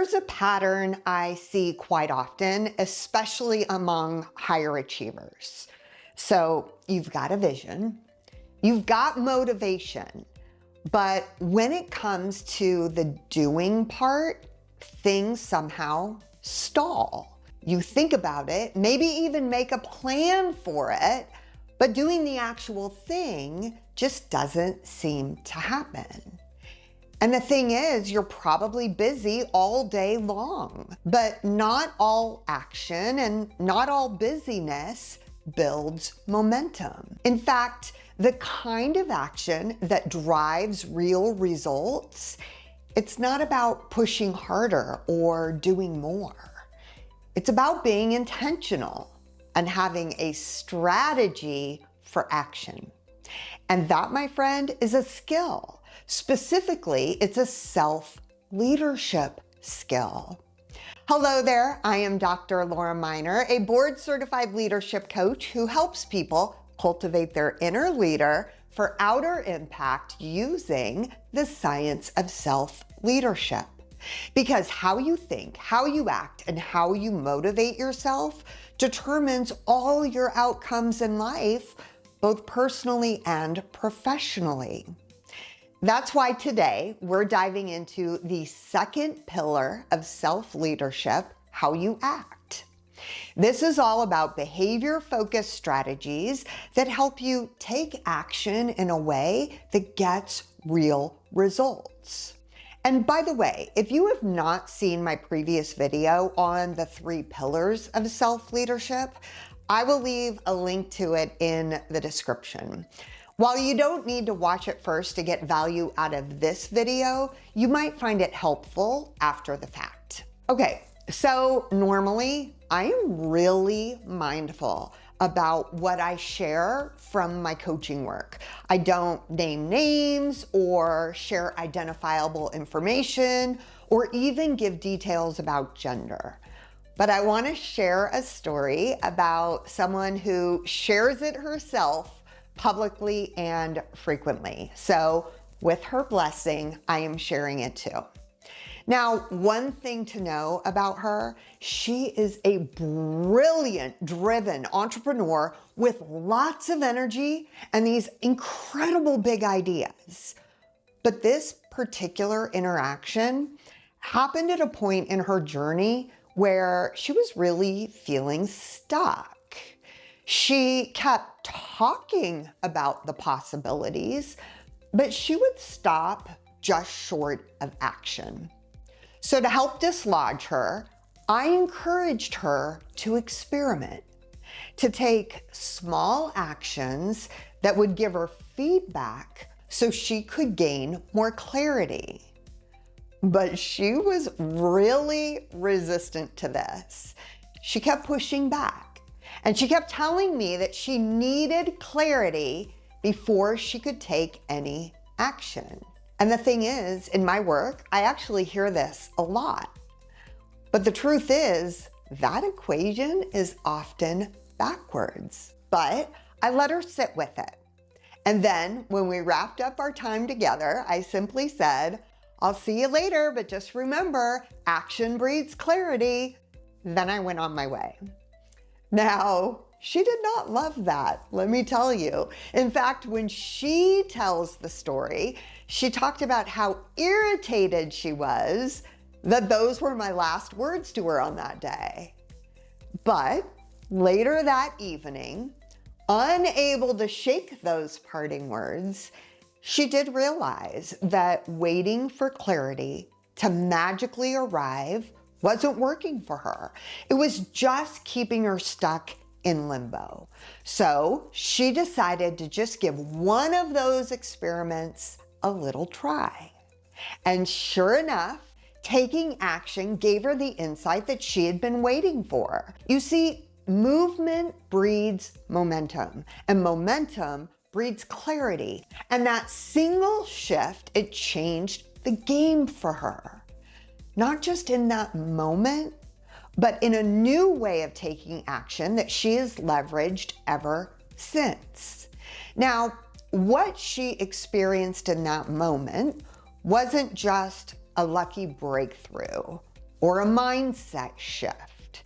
Here's a pattern I see quite often, especially among higher achievers. So you've got a vision, you've got motivation, but when it comes to the doing part, things somehow stall. You think about it, maybe even make a plan for it, but doing the actual thing just doesn't seem to happen. And the thing is, you're probably busy all day long, but not all action and not all busyness builds momentum. In fact, the kind of action that drives real results, it's not about pushing harder or doing more. It's about being intentional and having a strategy for action. And that, my friend, is a skill. Specifically, it's a self-leadership skill. Hello there, I am Dr. Laura Miner, a board-certified leadership coach who helps people cultivate their inner leader for outer impact using the science of self-leadership. Because how you think, how you act, and how you motivate yourself determines all your outcomes in life, both personally and professionally. That's why today we're diving into the second pillar of self-leadership, how you act. This is all about behavior-focused strategies that help you take action in a way that gets real results. And by the way, if you have not seen my previous video on the 3 pillars of self-leadership, I will leave a link to it in the description. While you don't need to watch it first to get value out of this video, you might find it helpful after the fact. Okay, so normally I am really mindful about what I share from my coaching work. I don't name names or share identifiable information or even give details about gender. But I want to share a story about someone who shares it herself publicly and frequently. So with her blessing, I am sharing it too. Now, one thing to know about her, she is a brilliant, driven entrepreneur with lots of energy and these incredible big ideas. But this particular interaction happened at a point in her journey where she was really feeling stuck. She kept talking about the possibilities, but she would stop just short of action. So to help dislodge her, I encouraged her to experiment, to take small actions that would give her feedback so she could gain more clarity. But she was really resistant to this. She kept pushing back. And she kept telling me that she needed clarity before she could take any action. And the thing is, in my work, I actually hear this a lot. But the truth is, that equation is often backwards. But I let her sit with it. And then when we wrapped up our time together, I simply said, I'll see you later, but just remember, action breeds clarity. Then I went on my way. Now, she did not love that, let me tell you. In fact, when she tells the story, she talked about how irritated she was that those were my last words to her on that day. But later that evening, unable to shake those parting words, she did realize that waiting for clarity to magically arrive wasn't working for her. It was just keeping her stuck in limbo. So she decided to just give one of those experiments a little try. And sure enough, taking action gave her the insight that she had been waiting for. You see, movement breeds momentum, and momentum breeds clarity. And that single shift, it changed the game for her. Not just in that moment, but in a new way of taking action that she has leveraged ever since. Now, what she experienced in that moment wasn't just a lucky breakthrough or a mindset shift.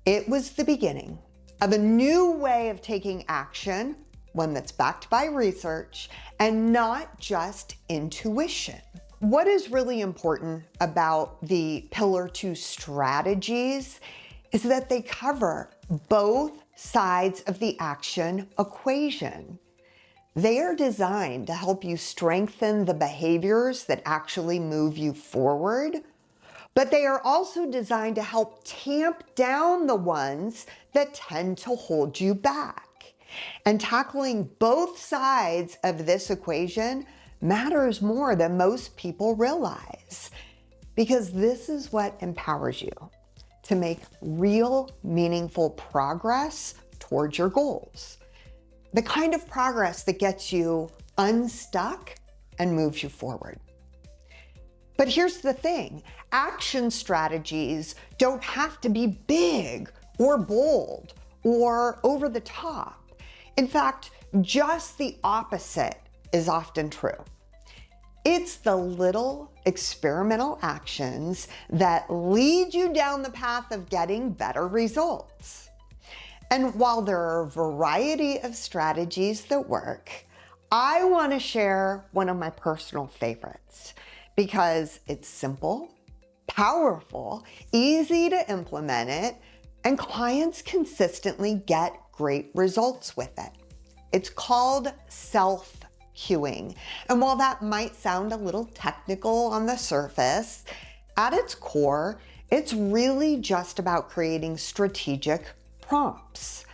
It was the beginning of a new way of taking action, one that's backed by research and not just intuition. What is really important about the Pillar 2 strategies is that they cover both sides of the action equation. They are designed to help you strengthen the behaviors that actually move you forward, but they are also designed to help tamp down the ones that tend to hold you back. And tackling both sides of this equation matters more than most people realize, because this is what empowers you to make real, meaningful progress towards your goals. The kind of progress that gets you unstuck and moves you forward. But here's the thing, action strategies don't have to be big or bold or over the top. In fact, just the opposite is often true. It's the little experimental actions that lead you down the path of getting better results. And while there are a variety of strategies that work, I want to share one of my personal favorites because it's simple, powerful, easy to implement it, and clients consistently get great results with it. It's called self-cueing. And while that might sound a little technical on the surface, at its core, it's really just about creating strategic prompts.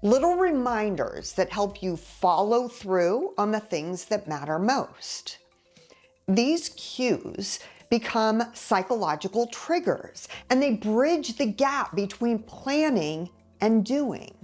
Little reminders that help you follow through on the things that matter most. These cues become psychological triggers, and they bridge the gap between planning and doing.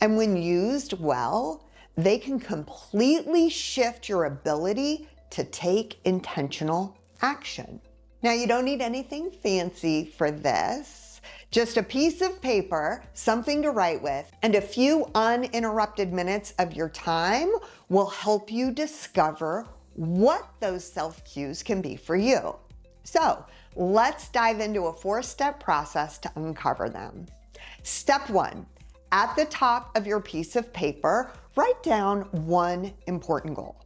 And when used well, they can completely shift your ability to take intentional action. Now, you don't need anything fancy for this. Just a piece of paper, something to write with, and a few uninterrupted minutes of your time will help you discover what those self-cues can be for you. So let's dive into a 4-step process to uncover them. Step 1, at the top of your piece of paper, write down one important goal.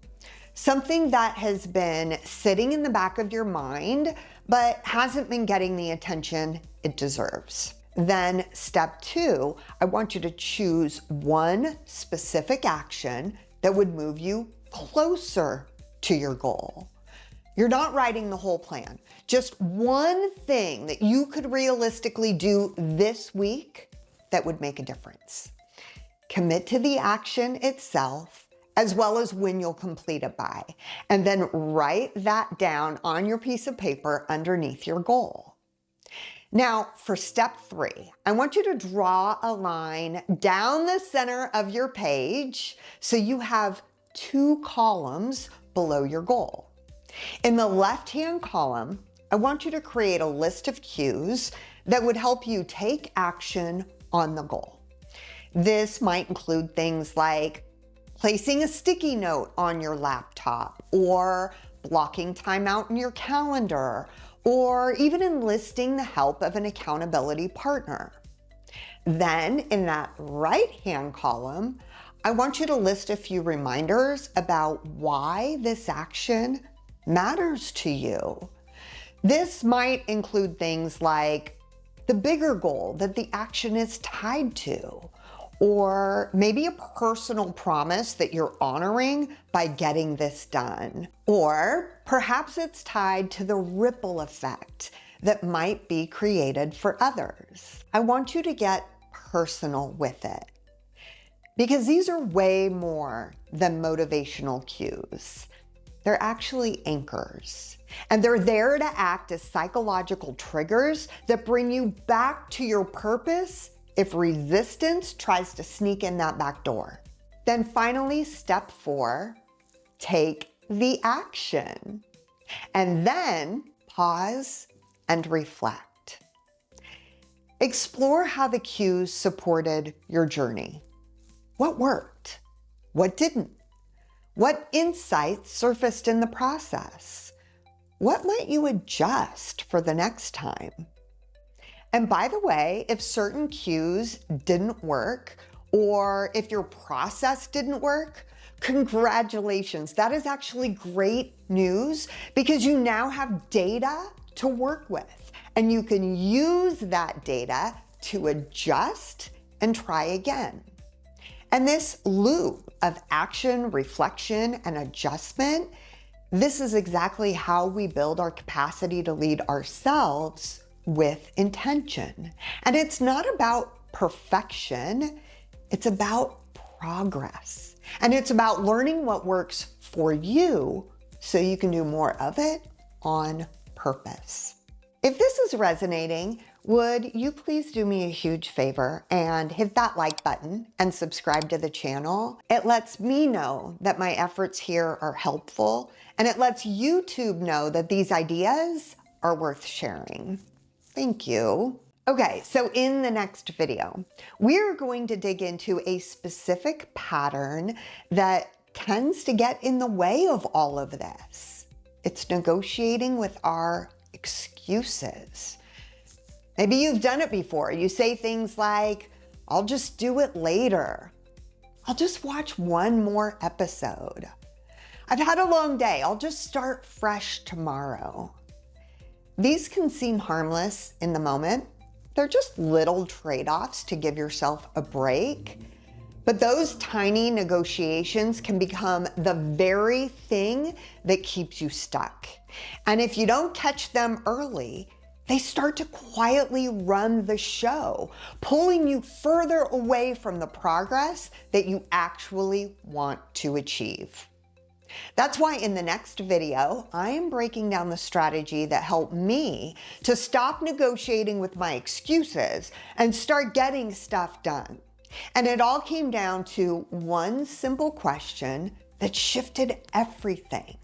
Something that has been sitting in the back of your mind, but hasn't been getting the attention it deserves. Then step 2, I want you to choose one specific action that would move you closer to your goal. You're not writing the whole plan, just one thing that you could realistically do this week that would make a difference. Commit to the action itself, as well as when you'll complete it by, and then write that down on your piece of paper underneath your goal. Now, for step 3, I want you to draw a line down the center of your page so you have 2 columns below your goal. In the left-hand column, I want you to create a list of cues that would help you take action on the goal. This might include things like placing a sticky note on your laptop, or blocking time out in your calendar, or even enlisting the help of an accountability partner. Then in that right-hand column, I want you to list a few reminders about why this action matters to you. This might include things like the bigger goal that the action is tied to, or maybe a personal promise that you're honoring by getting this done. Or perhaps it's tied to the ripple effect that might be created for others. I want you to get personal with it, because these are way more than motivational cues. They're actually anchors, and they're there to act as psychological triggers that bring you back to your purpose if resistance tries to sneak in that back door. Then finally, step 4, take the action, and then pause and reflect. Explore how the cues supported your journey. What worked? What didn't? What insights surfaced in the process? What might you adjust for the next time? And by the way, if certain cues didn't work, or if your process didn't work, congratulations. That is actually great news because you now have data to work with, and you can use that data to adjust and try again. And this loop of action, reflection, and adjustment, this is exactly how we build our capacity to lead ourselves with intention. And it's not about perfection, it's about progress. And it's about learning what works for you so you can do more of it on purpose. If this is resonating, would you please do me a huge favor and hit that like button and subscribe to the channel? It lets me know that my efforts here are helpful, and it lets YouTube know that these ideas are worth sharing. Thank you. Okay, so in the next video, we're going to dig into a specific pattern that tends to get in the way of all of this. It's negotiating with our excuses. Maybe you've done it before. You say things like, I'll just do it later. I'll just watch one more episode. I've had a long day. I'll just start fresh tomorrow. These can seem harmless in the moment. They're just little trade-offs to give yourself a break. But those tiny negotiations can become the very thing that keeps you stuck. And if you don't catch them early, they start to quietly run the show, pulling you further away from the progress that you actually want to achieve. That's why in the next video, I am breaking down the strategy that helped me to stop negotiating with my excuses and start getting stuff done. And it all came down to one simple question that shifted everything.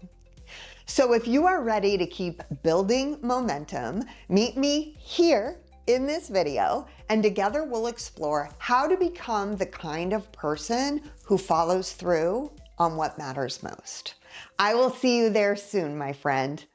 So if you are ready to keep building momentum, meet me here in this video, and together we'll explore how to become the kind of person who follows through on what matters most. I will see you there soon, my friend.